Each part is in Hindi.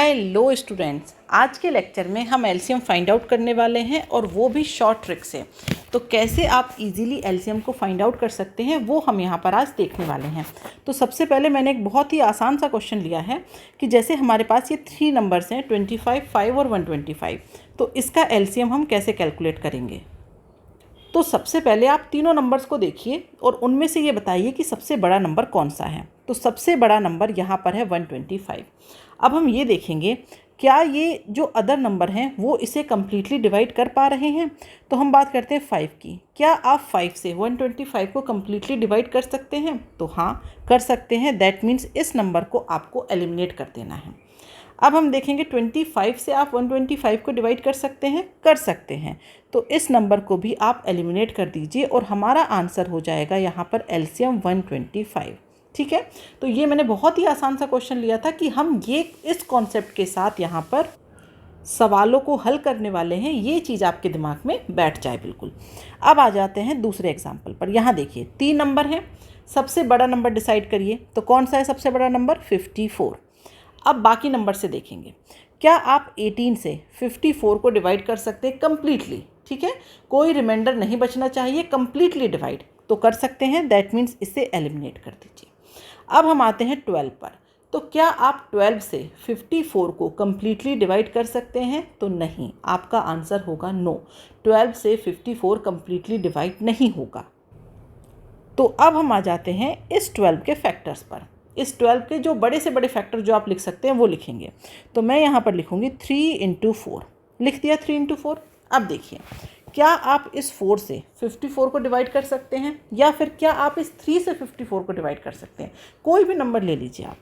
हेलो स्टूडेंट्स, आज के लेक्चर में हम एलसीएम फाइंड आउट करने वाले हैं और वो भी शॉर्ट ट्रिक से। तो कैसे आप इजीली एलसीएम को फाइंड आउट कर सकते हैं वो हम यहाँ पर आज देखने वाले हैं। तो सबसे पहले मैंने एक बहुत ही आसान सा क्वेश्चन लिया है कि जैसे हमारे पास ये 3 नंबर्स हैं 25, 5 और 125, तो इसका एलसीएम हम कैसे कैलकुलेट करेंगे। तो सबसे पहले आप तीनों नंबर्स को देखिए और उनमें से ये बताइए कि सबसे बड़ा नंबर कौन सा है। तो सबसे बड़ा नंबर यहाँ पर है 125। अब हम ये देखेंगे क्या ये जो अदर नंबर हैं वो इसे कम्प्लीटली डिवाइड कर पा रहे हैं। तो हम बात करते हैं 5 की। क्या आप 5 से 125 को कम्प्लीटली डिवाइड कर सकते हैं? तो हाँ, कर सकते हैं। दैट मीन्स इस नंबर को आपको एलिमिनेट कर देना है। अब हम देखेंगे 25 से आप 125 को डिवाइड कर सकते हैं? कर सकते हैं। तो इस नंबर को भी आप एलिमिनेट कर दीजिए और हमारा आंसर हो जाएगा यहाँ पर एलसीएम 125। ठीक है, तो ये मैंने बहुत ही आसान सा क्वेश्चन लिया था कि हम ये इस कॉन्सेप्ट के साथ यहाँ पर सवालों को हल करने वाले हैं। ये चीज़ आपके दिमाग में बैठ जाए बिल्कुल। अब आ जाते हैं दूसरे एग्जाम्पल पर। यहाँ देखिए 3 नंबर हैं, सबसे बड़ा नंबर डिसाइड करिए। तो कौन सा है सबसे बड़ा नंबर? 54। अब बाकी नंबर से देखेंगे, क्या आप 18 से 54 को डिवाइड कर सकते हैं कम्प्लीटली? ठीक है, कोई रिमाइंडर नहीं बचना चाहिए, कम्प्लीटली डिवाइड तो कर सकते हैं। दैट मीन्स इसे एलिमिनेट कर दीजिए। अब हम आते हैं 12 पर। तो क्या आप 12 से 54 को कम्प्लीटली डिवाइड कर सकते हैं? तो नहीं, आपका आंसर होगा नो। 12 से 54 कम्प्लीटली डिवाइड नहीं होगा। तो अब हम आ जाते हैं इस 12 के फैक्टर्स पर। इस 12 के जो बड़े से बड़े फैक्टर जो आप लिख सकते हैं वो लिखेंगे। तो मैं यहाँ पर लिखूँगी 3 × 4। लिख दिया 3 × 4। अब देखिए, क्या आप इस 4 से 54 को डिवाइड कर सकते हैं या फिर क्या आप इस 3 से 54 को डिवाइड कर सकते हैं? कोई भी नंबर ले लीजिए आप।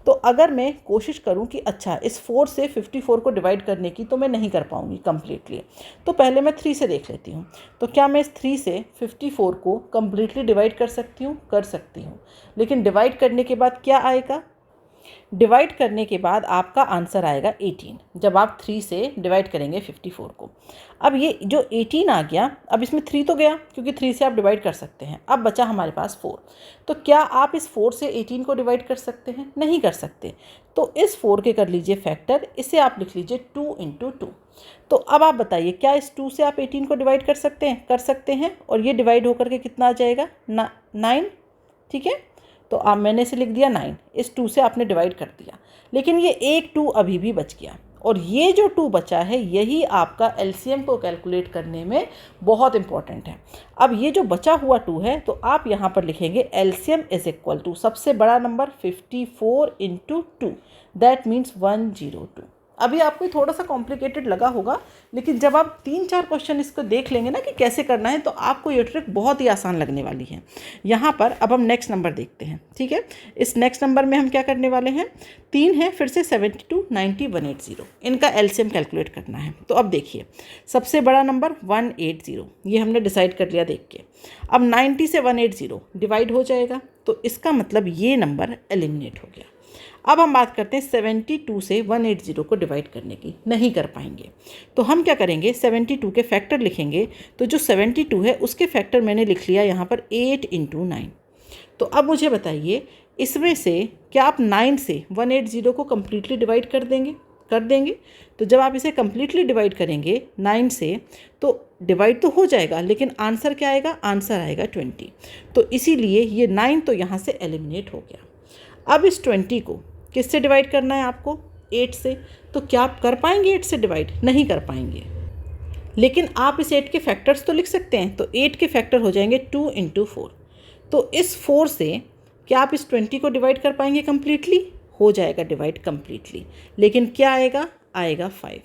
तो अगर मैं कोशिश करूं कि अच्छा इस 4 से 54 को डिवाइड करने की, तो मैं नहीं कर पाऊंगी कम्प्लीटली। तो पहले मैं 3 से देख लेती हूं। तो क्या मैं इस 3 से 54 को कम्प्लीटली डिवाइड कर सकती हूं? कर सकती हूं। लेकिन डिवाइड करने के बाद क्या आएगा? डिवाइड करने के बाद आपका आंसर आएगा 18, जब आप 3 से डिवाइड करेंगे 54 को। अब ये जो 18 आ गया, अब इसमें 3 तो गया क्योंकि 3 से आप डिवाइड कर सकते हैं। अब बचा हमारे पास 4। तो क्या आप इस 4 से 18 को डिवाइड कर सकते हैं? नहीं कर सकते। तो इस 4 के कर लीजिए फैक्टर, इसे आप लिख लीजिए 2 × 2। तो अब आप बताइए, क्या इस 2 से आप 18 को डिवाइड कर सकते हैं? कर सकते हैं। और ये डिवाइड होकर के कितना आ जाएगा? 9। ठीक है, तो आप मैंने इसे लिख दिया 9। इस 2 से आपने डिवाइड कर दिया, लेकिन ये एक 2 अभी भी बच गया और ये जो 2 बचा है यही आपका एलसीएम को कैलकुलेट करने में बहुत इंपॉर्टेंट है। अब ये जो बचा हुआ 2 है, तो आप यहाँ पर लिखेंगे एलसीएम इज इक्वल टू सबसे बड़ा नंबर 54 × 2। That means 102। अभी आपको थोड़ा सा कॉम्प्लिकेटेड लगा होगा, लेकिन जब आप 3-4 क्वेश्चन इसको देख लेंगे ना कि कैसे करना है, तो आपको ये ट्रिक बहुत ही आसान लगने वाली है। यहाँ पर अब हम नेक्स्ट नंबर देखते हैं। ठीक है, इस नेक्स्ट नंबर में हम क्या करने वाले हैं? 3 है, फिर से 72, 90, 180, इनका एलसीएम कैलकुलेट करना है। तो अब देखिए, सबसे बड़ा नंबर 180, ये हमने डिसाइड कर लिया देख के। अब 90 से 180 डिवाइड हो जाएगा, तो इसका मतलब ये नंबर एलिमिनेट हो गया। अब हम बात करते हैं 72 से 180 को डिवाइड करने की। नहीं कर पाएंगे। तो हम क्या करेंगे? 72 के फैक्टर लिखेंगे। तो जो 72 है उसके फैक्टर मैंने लिख लिया यहाँ पर 8 × 9। तो अब मुझे बताइए, इसमें से क्या आप 9 से 180 को कम्प्लीटली डिवाइड कर देंगे? कर देंगे। तो जब आप इसे कम्प्लीटली डिवाइड करेंगे 9 से, तो डिवाइड तो हो जाएगा, लेकिन आंसर क्या आएगा? आंसर आएगा 20। तो इसीलिए ये 9 तो यहाँ से एलिमिनेट हो गया। अब इस 20 को किससे डिवाइड करना है आपको? 8 से। तो क्या आप कर पाएंगे 8 से डिवाइड? नहीं कर पाएंगे। लेकिन आप इस 8 के फैक्टर्स तो लिख सकते हैं। तो 8 के फैक्टर हो जाएंगे 2 × 4। तो इस 4 से क्या आप इस 20 को डिवाइड कर पाएंगे कम्प्लीटली? हो जाएगा डिवाइड कम्प्लीटली। लेकिन क्या आएगा? आएगा 5।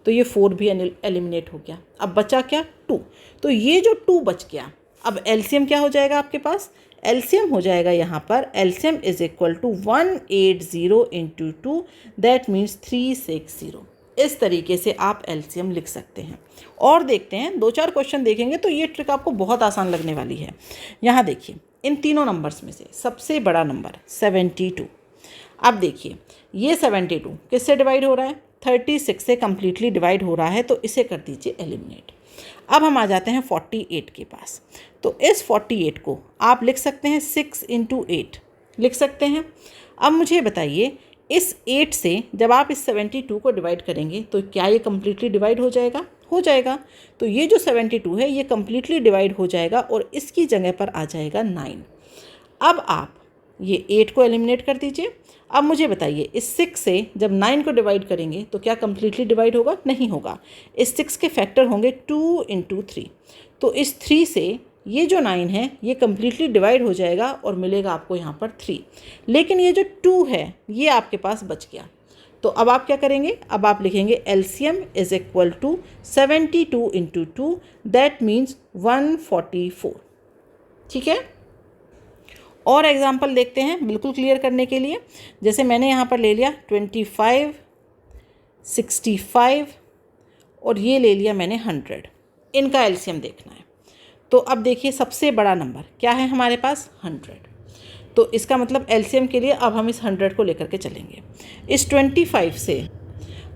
तो ये 4 भी एलिमिनेट हो गया। अब बचा क्या? 2। तो ये जो 2 बच गया, अब एलसीएम क्या हो जाएगा आपके पास? एलसीएम हो जाएगा यहाँ पर LCM is equal to 180 × 2। That means 360। इस तरीके से आप एलसीएम लिख सकते हैं। और देखते हैं 2-4 क्वेश्चन देखेंगे तो ये ट्रिक आपको बहुत आसान लगने वाली है। यहाँ देखिए, इन तीनों नंबर्स में से सबसे बड़ा नंबर 72। अब देखिए, ये 72 किससे डिवाइड हो रहा है? 36 से कम्प्लीटली डिवाइड हो रहा है, तो इसे कर दीजिए एलिमिनेट। अब हम आ जाते हैं 48 के पास। तो इस 48 को आप लिख सकते हैं 6 × 8 लिख सकते हैं। अब मुझे बताइए, इस 8 से जब आप इस 72 को डिवाइड करेंगे तो क्या ये कम्प्लीटली डिवाइड हो जाएगा? हो जाएगा। तो ये जो 72 है ये कम्प्लीटली डिवाइड हो जाएगा और इसकी जगह पर आ जाएगा 9। अब आप ये 8 को एलिमिनेट कर दीजिए। अब मुझे बताइए इस 6 से जब 9 को डिवाइड करेंगे तो क्या कम्प्लीटली डिवाइड होगा? नहीं होगा। इस 6 के फैक्टर होंगे 2 × 3। तो इस 3 से ये जो 9 है ये कम्प्लीटली डिवाइड हो जाएगा और मिलेगा आपको यहाँ पर 3। लेकिन ये जो 2 है ये आपके पास बच गया। तो अब आप क्या करेंगे? अब आप लिखेंगे LCM is equal to 72 × 2, that means 144। ठीक है। और एग्जाम्पल देखते हैं बिल्कुल क्लियर करने के लिए। जैसे मैंने यहाँ पर ले लिया 25, 65 और ये ले लिया मैंने 100। इनका एलसीएम देखना है। तो अब देखिए सबसे बड़ा नंबर क्या है हमारे पास? 100। तो इसका मतलब एलसीएम के लिए अब हम इस 100 को लेकर के चलेंगे। इस 25 से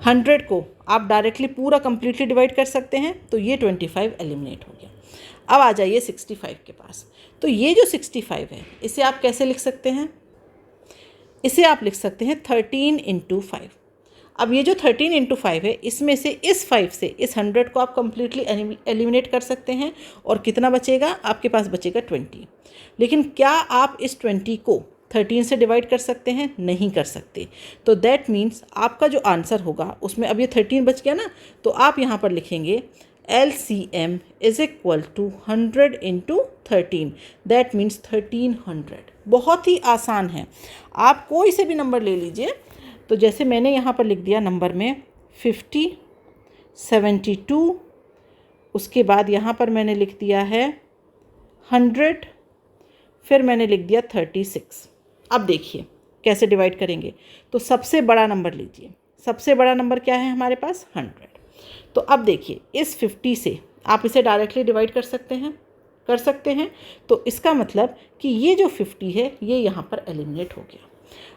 100 को आप डायरेक्टली पूरा कंप्लीटली डिवाइड कर सकते हैं, तो ये 25 एलिमिनेट हो गया। अब आ जाइए 65 के पास। तो ये जो 65 है इसे आप कैसे लिख सकते हैं? इसे आप लिख सकते हैं 13 × 5। अब ये जो 13 × 5 है इसमें से इस 5 से इस 100 को आप कम्प्लीटली एलिमिनेट कर सकते हैं और कितना बचेगा? आपके पास बचेगा 20। लेकिन क्या आप इस 20 को 13 से डिवाइड कर सकते हैं? नहीं कर सकते। तो दैट मीन्स आपका जो आंसर होगा उसमें अब ये 13 बच गया ना, तो आप यहाँ पर लिखेंगे LCM is equal to 100 × 13, that means 1300। बहुत ही आसान है। आप कोई से भी नंबर ले लीजिए। तो जैसे मैंने यहाँ पर लिख दिया नंबर में 50, 72, उसके बाद यहाँ पर मैंने लिख दिया है 100, फिर मैंने लिख दिया 36। अब देखिए कैसे डिवाइड करेंगे। तो सबसे बड़ा नंबर लीजिए। सबसे बड़ा नंबर क्या है हमारे पास? 100। तो अब देखिए इस 50 से आप इसे डायरेक्टली डिवाइड कर सकते हैं। तो इसका मतलब कि ये जो 50 है ये यहाँ पर एलिमिनेट हो गया।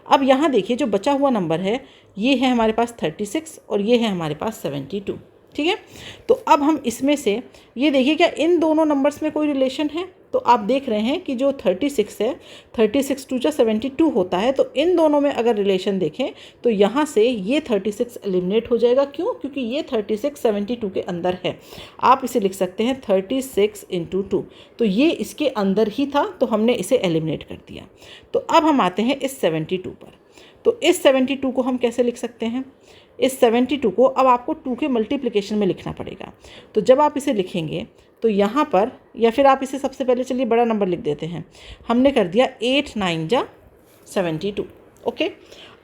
अब यहाँ देखिए जो बचा हुआ नंबर है ये है हमारे पास 36 और ये है हमारे पास 72। ठीक है। तो अब हम इसमें से ये देखिए क्या इन दोनों नंबर्स में कोई रिलेशन है? तो आप देख रहे हैं कि जो 36 है 36 × 2 = 72 होता है। तो इन दोनों में अगर रिलेशन देखें तो यहाँ से ये 36 एलिमिनेट हो जाएगा। क्यों? क्योंकि ये 36 72 के अंदर है। आप इसे लिख सकते हैं 36 × 2। तो ये इसके अंदर ही था तो हमने इसे एलिमिनेट कर दिया। तो अब हम आते हैं इस 72 पर। तो इस 72 को हम कैसे लिख सकते हैं? इस 72 को अब आपको 2 के मल्टीप्लिकेशन में लिखना पड़ेगा। तो जब आप इसे लिखेंगे तो यहाँ पर, या फिर आप इसे सबसे पहले चलिए बड़ा नंबर लिख देते हैं। हमने कर दिया 8 × 9 = 72। ओके।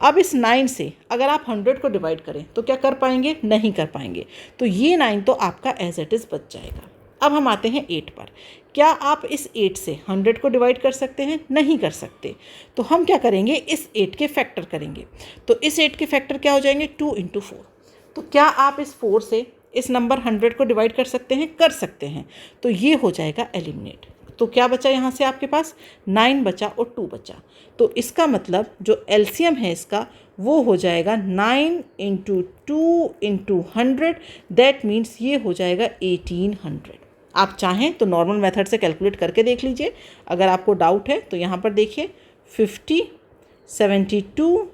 अब इस 9 से अगर आप 100 को डिवाइड करें तो क्या कर पाएंगे? नहीं कर पाएंगे। तो ये 9 तो आपका एज इट इज़ बच जाएगा। अब हम आते हैं 8 पर। क्या आप इस 8 से 100 को डिवाइड कर सकते हैं? नहीं कर सकते। तो हम क्या करेंगे? इस 8 के फैक्टर करेंगे। तो इस 8 के फैक्टर क्या हो जाएंगे? 2 × 4। तो क्या आप इस 4 से इस नंबर 100 को डिवाइड कर सकते हैं? कर सकते हैं। तो ये हो जाएगा एलिमिनेट। तो क्या बचा यहाँ से आपके पास? 9 बचा और 2 बचा। तो इसका मतलब जो एलसीएम है इसका वो हो जाएगा 9 × 2 × 100, दैट मीन्स ये हो जाएगा 1800। आप चाहें तो नॉर्मल मेथड से कैलकुलेट करके देख लीजिए। अगर आपको डाउट है तो यहाँ पर देखिए 50, 72,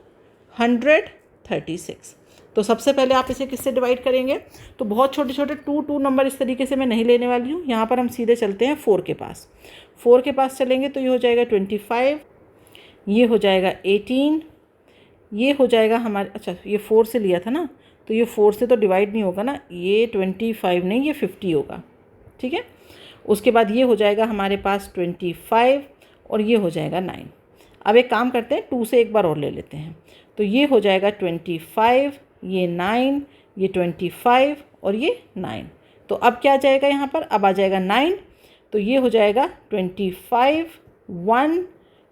100, 36। तो सबसे पहले आप इसे किससे डिवाइड करेंगे? तो बहुत छोटे छोटे 2 नंबर इस तरीके से मैं नहीं लेने वाली हूँ। यहाँ पर हम सीधे चलते हैं 4 के पास। 4 के पास चलेंगे तो ये हो जाएगा 25, ये हो जाएगा 18, ये हो जाएगा हमारे, अच्छा ये 4 से लिया था ना, तो ये 4 से तो डिवाइड नहीं होगा ना, ये 25 नहीं ये 50 होगा। ठीक है। उसके बाद ये हो जाएगा हमारे पास 25 और ये हो जाएगा 9। अब एक काम करते हैं 2 से एक बार और ले लेते हैं। तो ये हो जाएगा 25, ये 9, ये 25 और ये 9। तो अब क्या आ जाएगा यहाँ पर? अब आ जाएगा 9। तो ये हो जाएगा 25, 1,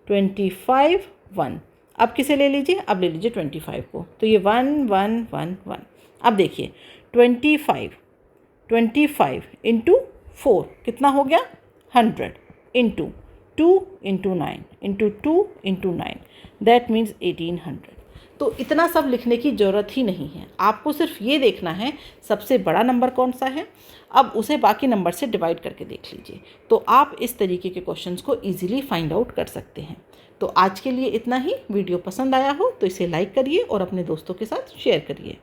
25, 1। अब किसे ले लीजिए? अब ले लीजिए 25 को। तो ये 1, 1, 1, 1। अब देखिए 25 × 4 कितना हो गया? 100 × 2 × 9 × 2 × 9, दैट मीन्स 1800। तो इतना सब लिखने की ज़रूरत ही नहीं है। आपको सिर्फ ये देखना है सबसे बड़ा नंबर कौन सा है। अब उसे बाकी नंबर से डिवाइड करके देख लीजिए। तो आप इस तरीके के क्वेश्चंस को इजीली फाइंड आउट कर सकते हैं। तो तो आज के लिए इतना ही। वीडियो पसंद आया हो तो इसे लाइक करिए और अपने दोस्तों के साथ शेयर करिए।